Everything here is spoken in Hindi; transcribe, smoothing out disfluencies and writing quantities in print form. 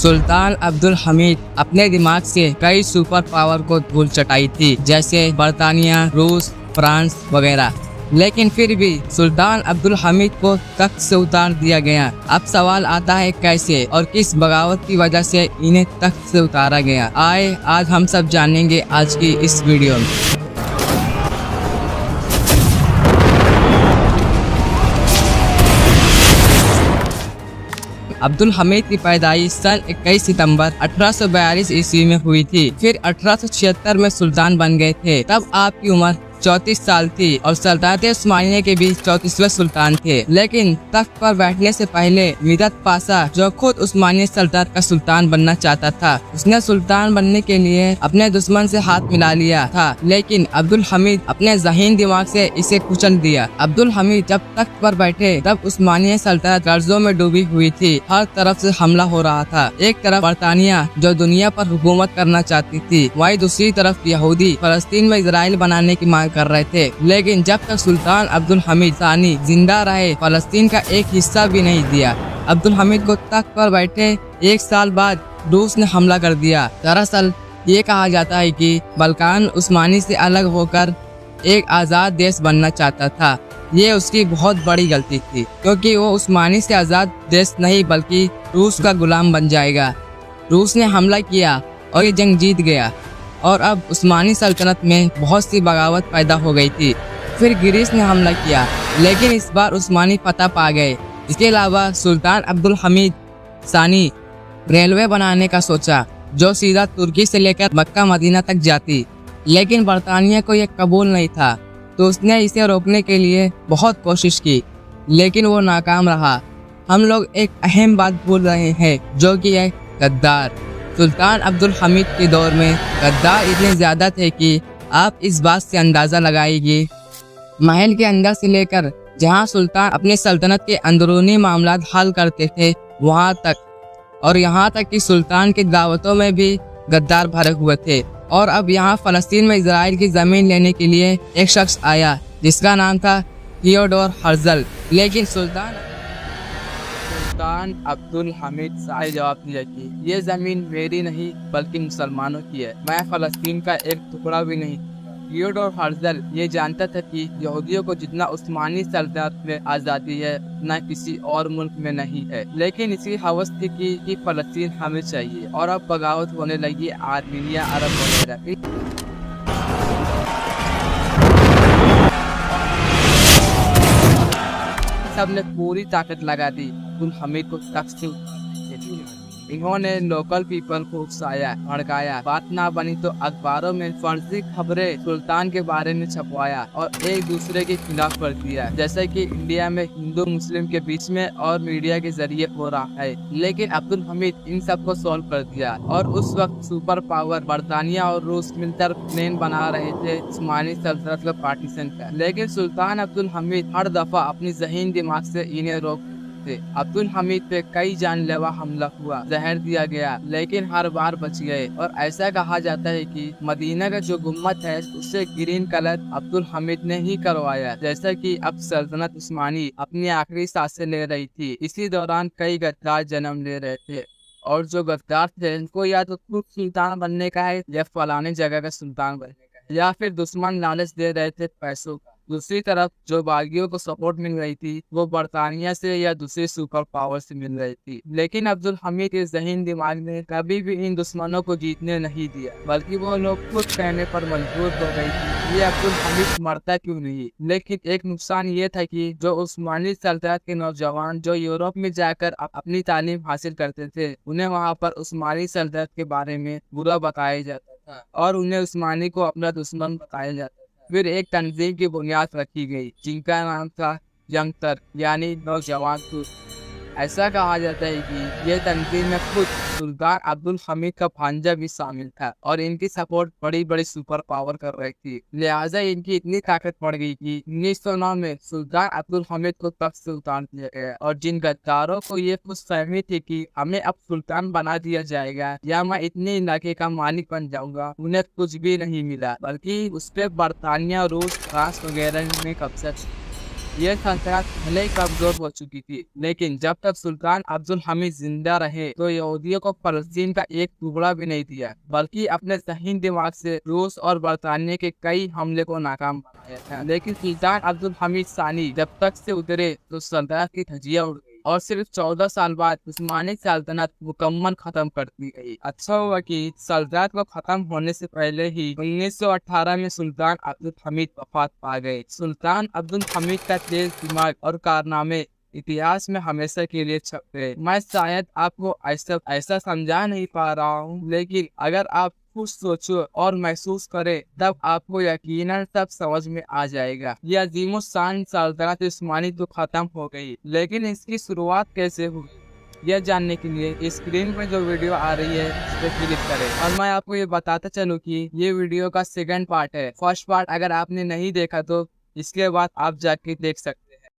सुल्तान अब्दुल हमीद अपने दिमाग से कई सुपर पावर को धूल चटाई थी, जैसे बर्तानिया, रूस, फ्रांस वगैरह। लेकिन फिर भी सुल्तान अब्दुल हमीद को तख्त से उतार दिया गया। अब सवाल आता है कैसे और किस बगावत की वजह से इन्हें तख्त से उतारा गया। आए आज हम सब जानेंगे आज की इस वीडियो में। अब्दुल हमीद की पैदाइश सन 21 सितंबर 1842 ईस्वी में हुई थी। फिर 1876 में सुल्तान बन गए थे। तब आपकी उम्र 34 साल थी और सल्तनत उस्मानिया के भी 34वें सुल्तान थे। लेकिन तख्त पर बैठने से पहले मिदत पाशा, जो खुद उस्मानिया सल्तनत का सुल्तान बनना चाहता था, उसने सुल्तान बनने के लिए अपने दुश्मन से हाथ मिला लिया था। लेकिन अब्दुल हमीद अपने ज़हीन दिमाग से इसे कुचल दिया। अब्दुल हमीद जब तख्त पर बैठे तब उस्मानिया सल्तनत कर्जों में डूबी हुई थी। हर तरफ से हमला हो रहा था। एक तरफ बर्तानिया जो दुनिया पर हुकूमत करना चाहती थी, वहीं दूसरी तरफ यहूदी फलस्तीन में इजराइल बनाने की मांग कर रहे थे। लेकिन जब तक सुल्तान अब्दुल हमीद सानी जिंदा रहे, फलस्तीन का एक हिस्सा भी नहीं दिया। अब्दुल हमीद को तख्त पर बैठे एक साल बाद रूस ने हमला कर दिया। दरअसल ये कहा जाता है कि बल्कान उस्मानी से अलग होकर एक आज़ाद देश बनना चाहता था। ये उसकी बहुत बड़ी गलती थी, क्योंकि वो उस्मानी से आज़ाद देश नहीं बल्कि रूस का गुलाम बन जाएगा। रूस ने हमला किया और ये जंग जीत गया और अब उस्मानी सल्तनत में बहुत सी बगावत पैदा हो गई थी। फिर ग्रीस ने हमला किया, लेकिन इस बार उस्मानी फतह पा गए। इसके अलावा सुल्तान अब्दुल हमीद सानी रेलवे बनाने का सोचा, जो सीधा तुर्की से लेकर मक्का मदीना तक जाती। लेकिन बर्तानिया को यह कबूल नहीं था, तो उसने इसे रोकने के लिए बहुत कोशिश की, लेकिन वो नाकाम रहा। हम लोग एक अहम बात भूल रहे हैं, जो कि है गद्दार। सुल्तान अब्दुल हमीद के दौर में गद्दार इतने ज़्यादा थे कि आप इस बात से अंदाज़ा लगाइए, महल के अंदर से लेकर जहां सुल्तान अपने सल्तनत के अंदरूनी मामलात हल करते थे वहां तक, और यहां तक कि सुल्तान की दावतों में भी गद्दार भरे हुए थे। और अब यहाँ फ़लस्तीन में इजराइल की ज़मीन लेने के लिए एक शख्स आया जिसका नाम था थियोडोर हर्जल। लेकिन सुल्तान अब्दुल हमीद साहब जवाब दिया कि ये जमीन मेरी नहीं बल्कि मुसलमानों की है, मैं फलस्तीन का एक टुकड़ा भी नहीं। थियोडोर हर्जल ये जानता था कि यहूदियों को जितना उस्मानी सल्तनत में आज़ादी है उतना किसी और मुल्क में नहीं है, लेकिन इसकी हवस थी कि फलस्तीन हमें चाहिए। और अब बगावत होने लगी आर्मीनिया, अरब वगैरह की। सबने पूरी ताकत लगा दी अब्दुल हमीद को तख्त से उतारने के लिए। इन्होंने लोकल पीपल को उकसाया, भड़काया। बात ना बनी तो अखबारों में फर्जी खबरें सुल्तान के बारे में छपवाया और एक दूसरे के खिलाफ कर दिया, जैसे कि इंडिया में हिंदू मुस्लिम के बीच में और मीडिया के जरिए हो रहा है। लेकिन अब्दुल हमीद इन सब को सॉल्व कर दिया। और उस वक्त सुपर पावर बर्तानिया और रूस मिलकर प्लान बना रहे थे उस्मानी सल्तनत का पार्टीशन का। लेकिन सुल्तान अब्दुल हमीद हर दफा अपनी ज़हीन दिमाग से इन्हें रोक थे। अब्दुल हमीद पे कई जानलेवा हमला हुआ, जहर दिया गया, लेकिन हर बार बच गए। और ऐसा कहा जाता है कि मदीना का जो गुम्बद है उससे ग्रीन कलर अब्दुल हमीद ने ही करवाया, जैसा कि अब सल्तनत उस्मानी अपनी आखिरी सांसें ले रही थी। इसी दौरान कई गद्दार जन्म ले रहे थे, और जो गद्दार थे उनको या तो खुद सुल्तान बनने का है या फलाने जगह का सुल्तान बनने का है, या फिर दुश्मन लालच दे रहे थे पैसों का। दूसरी तरफ जो बागियों को सपोर्ट मिल रही थी वो बर्तानिया से या दूसरे सुपर पावर से मिल रही थी। लेकिन अब्दुल हमीद के ज़हीन दिमाग ने कभी भी इन दुश्मनों को जीतने नहीं दिया, बल्कि वो लोग खुद कहने पर मजबूर हो गई थी ये अब्दुल हमीद मरता क्यों नहीं। लेकिन एक नुकसान ये था कि जो उस्मानी सल्तनत के नौजवान जो यूरोप में जाकर अपनी तालीम हासिल करते थे, उन्हें वहाँ पर उस्मानी सल्तनत के बारे में बुरा बताया जाता था और उन्हें उस्मानी को अपना दुश्मन बताया जाता था। फिर एक तंजीम की बुनियाद रखी गई जिनका नाम था यंग तर्क, यानी नौजवान तुर्क। ऐसा कहा जाता है कि यह तंजीम में खुद सुल्तान अब्दुल हमीद का भांजा भी शामिल था और इनकी सपोर्ट बड़ी बड़ी सुपर पावर कर रही थी। लिहाजा इनकी इतनी ताकत बढ़ गई कि 1909 में सुल्तान अब्दुल हमीद को तख्त से उतार दिया गया। और जिन गद्दारों को ये कुछ फहमी थी कि हमें अब सुल्तान बना दिया जाएगा या मैं इतने इलाके का मालिक बन जाऊंगा, उन्हें कुछ भी नहीं मिला, बल्कि उस पर बर्तानिया, रूस, फ्रांस वगैरह ने कब्जा। यह सल्तनत भले ही कमजोर हो चुकी थी, लेकिन जब तक सुल्तान अब्दुल हमीद जिंदा रहे तो यहूदियों को फलस्तीन का एक टुकड़ा भी नहीं दिया, बल्कि अपने ज़हीन दिमाग से रूस और बरतानिया के कई हमले को नाकाम बनाया था। लेकिन सुल्तान अब्दुल हमीद सानी जब तक से उतरे तो सल्तनत की धज्जियां उड़ गई और सिर्फ 14 साल बाद उस्मानी सल्तनत मुकम्मल खत्म कर दी गई। अच्छा हुआ कि सल्तनत को खत्म होने से पहले ही 1918 में सुल्तान अब्दुल हमीद वफात पा गए। सुल्तान अब्दुल हमीद का तेज दिमाग और कारनामे इतिहास में हमेशा के लिए छप गए। मैं शायद आपको ऐसा समझा नहीं पा रहा हूँ, लेकिन अगर आप खुद सोचो और महसूस करें तब आपको यकीनन सब समझ में आ जाएगा। यह अजीमुस्शान सल्तनत उस्मानी तो खत्म हो गई, लेकिन इसकी शुरुआत कैसे हुई यह जानने के लिए स्क्रीन पर जो वीडियो आ रही है उस पर क्लिक करें। और मैं आपको ये बताता चलूँ कि ये वीडियो का सेकंड पार्ट है। फर्स्ट पार्ट अगर आपने नहीं देखा तो इसके बाद आप जाके देख सकते हैं।